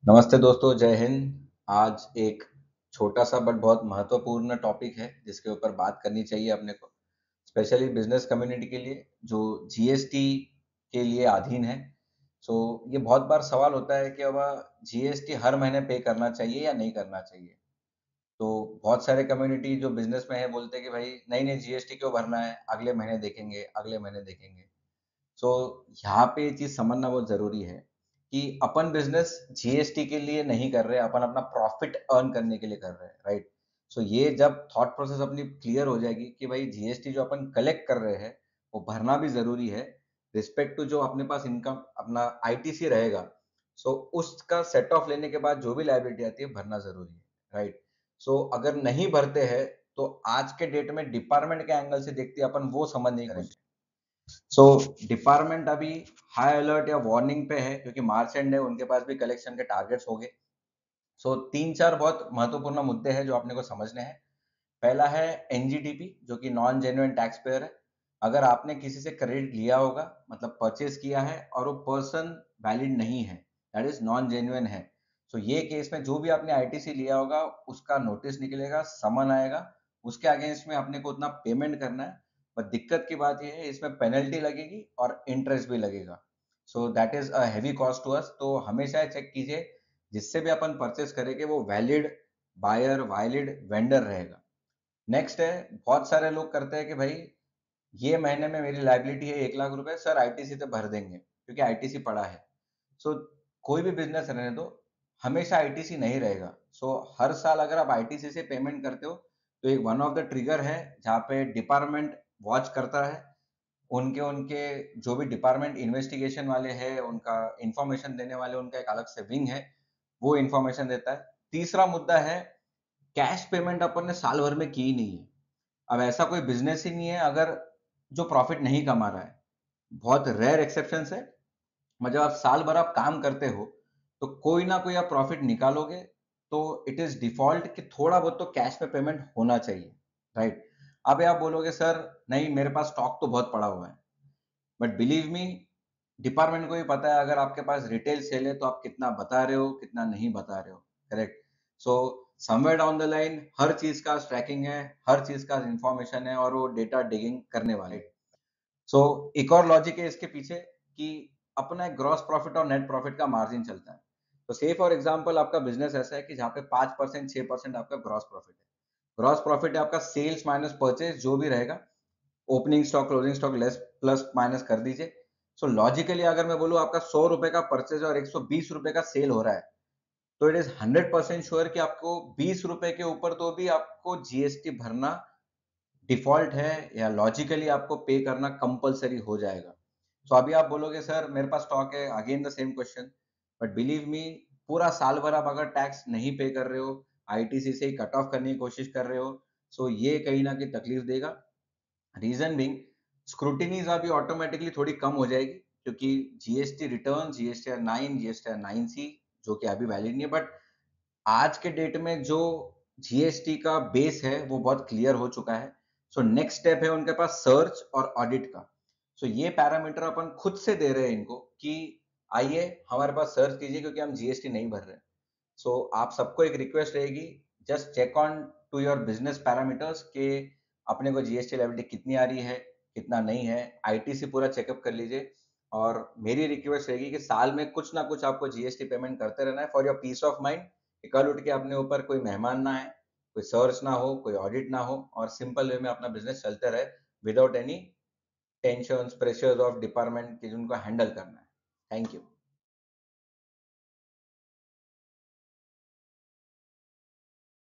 नमस्ते दोस्तों, जय हिंद। आज एक छोटा सा बट बहुत महत्वपूर्ण टॉपिक है जिसके ऊपर बात करनी चाहिए अपने को, स्पेशली बिजनेस कम्युनिटी के लिए जो जीएसटी के लिए अधीन है। सो ये बहुत बार सवाल होता है कि अब जीएसटी हर महीने पे करना चाहिए या नहीं करना चाहिए। तो बहुत सारे कम्युनिटी जो बिजनेस में है बोलते हैं कि भाई नहीं नहीं, जीएसटी क्यों भरना है, अगले महीने देखेंगे, अगले महीने देखेंगे। सो यहाँ पे ये चीज समझना बहुत जरूरी है कि अपन बिजनेस जीएसटी के लिए नहीं कर रहे, अपन अपना प्रॉफिट अर्न करने के लिए कर रहे हैं, राइट। सो ये जब थॉट प्रोसेस अपनी क्लियर हो जाएगी कि भाई जीएसटी जो अपन कलेक्ट कर रहे हैं वो भरना भी जरूरी है, रिस्पेक्ट टू जो अपने पास इनकम अपना आईटीसी रहेगा। सो उसका सेट ऑफ लेने के बाद जो भी लायबिलिटी आती है भरना जरूरी है, राइट। सो अगर नहीं भरते हैं तो आज के डेट में डिपार्टमेंट के एंगल से देखते हैं अपन, वो समझने की कोशिश। सो डिपार्टमेंट अभी हाई अलर्ट या वार्निंग पे है क्योंकि मार्च एंड है, उनके पास भी कलेक्शन के टारगेट्स हो गए। सो तीन चार बहुत महत्वपूर्ण मुद्दे हैं जो आपने को समझने हैं। पहला है एनजीटीपी, जो कि नॉन जेन्युइन टैक्स पेयर है। अगर आपने किसी से क्रेडिट लिया होगा, मतलब परचेज किया है, और वो पर्सन वैलिड नहीं है, दैट इज नॉन जेन्युइन है, तो ये केस में जो भी आपने आईटीसी लिया होगा उसका नोटिस निकलेगा, समन आएगा, उसके अगेंस्ट में आपने को उतना पेमेंट करना है। पर दिक्कत की बात यह है इसमें पेनल्टी लगेगी और इंटरेस्ट भी लगेगा। So that is a heavy cost to us. तो हमेशा चेक कीजिए जिससे भी अपन परचेस करेंगे वो वैलिड बायर, वैलिड वेंडर रहेगा। नेक्स्ट है, बहुत सारे लोग करते हैं कि भाई ये महीने में मेरी लाइबिलिटी है 1 लाख रुपए, सर आईटीसी से भर देंगे क्योंकि आईटीसी पड़ा है। सो कोई भी बिजनेस रहने दो, हमेशा आईटीसी नहीं रहेगा। सो हर साल अगर आप आईटीसी से पेमेंट करते हो तो एक वन ऑफ द ट्रिगर है जहाँ पे डिपार्टमेंट वॉच करता है। उनके उनके जो भी डिपार्टमेंट इन्वेस्टिगेशन वाले हैं, उनका इंफॉर्मेशन देने वाले, उनका एक अलग से विंग है, वो इंफॉर्मेशन देता है। तीसरा मुद्दा है, कैश पेमेंट अपन ने साल भर में की ही नहीं है। अब ऐसा कोई बिजनेस ही नहीं है अगर जो प्रॉफिट नहीं कमा रहा है, बहुत रेयर एक्सेप्शंस है। मतलब आप साल भर आप काम करते हो तो कोई ना कोई आप प्रॉफिट निकालोगे, तो इट इज डिफॉल्ट कि थोड़ा बहुत तो कैश में पेमेंट होना चाहिए, राइट। अब आप बोलोगे सर नहीं मेरे पास स्टॉक तो बहुत पड़ा हुआ है, बट बिलीव मी, डिपार्टमेंट को भी पता है अगर आपके पास रिटेल सेल है तो आप कितना बता रहे हो, कितना नहीं बता रहे हो, correct. So somewhere down the line हर चीज का ट्रैकिंग है, हर चीज का इंफॉर्मेशन है, और वो डेटा डिगिंग करने वाले। सो एक और लॉजिक है इसके पीछे कि अपना एक ग्रॉस प्रॉफिट और नेट प्रॉफिट का मार्जिन चलता है। तो से फॉर एग्जांपल आपका बिजनेस ऐसा है कि जहाँ पे 5% 6% आपका ग्रॉस प्रॉफिट है। ग्रॉस प्रॉफिट है आपका सेल्स माइनस परचेज जो भी रहेगा, opening stock closing stock less plus minus कर दीजिए। सो लॉजिकली अगर मैं बोलूँ आपका 100 रुपए का परचेज और 120 रुपए का सेल हो रहा है, तो इट इज 100% श्योर कि आपको 20 रुपए के ऊपर तो भी आपको जीएसटी भरना डिफॉल्ट है, या लॉजिकली आपको पे करना कंपलसरी हो जाएगा। सो अभी आप बोलोगे सर मेरे पास स्टॉक है, again the same question, but believe me, पूरा साल भर आप अगर टैक्स नहीं पे कर रहे हो, आईटीसी से ही कट ऑफ करने की कोशिश कर रहे हो, सो ये कहीं ना कहीं तकलीफ देगा। रीजन बिंग, स्क्रूटिनीज अभी ऑटोमेटिकली थोड़ी कम हो जाएगी क्योंकि GST return, GST 9, GST 9C, जो कि अभी वैलिड नहीं है, बट आज के डेट में जो जीएसटी का बेस है वो बहुत क्लियर हो चुका है। सो नेक्स्ट स्टेप है उनके पास सर्च और ऑडिट का। सो ये पैरामीटर अपन खुद से दे रहे हैं इनको कि आइए हमारे पास सर्च कीजिए क्योंकि हम जीएसटी नहीं भर रहे। सो आप सबको एक रिक्वेस्ट रहेगी, just check on to your business parameters के अपने को जीएसटी लायबिलिटी कितनी आ रही है, कितना नहीं है, आईटीसी पूरा चेकअप कर लीजिए। और मेरी रिक्वेस्ट रहेगी कि साल में कुछ ना कुछ आपको जीएसटी पेमेंट करते रहना है for your peace of mind, कि कल उठ के अपने ऊपर कोई मेहमान ना आए, कोई सर्च ना हो, कोई ऑडिट ना हो, और सिंपल वे में अपना बिजनेस चलते रहे without any tension pressures of department की जिनको हैंडल करना है। Thank you.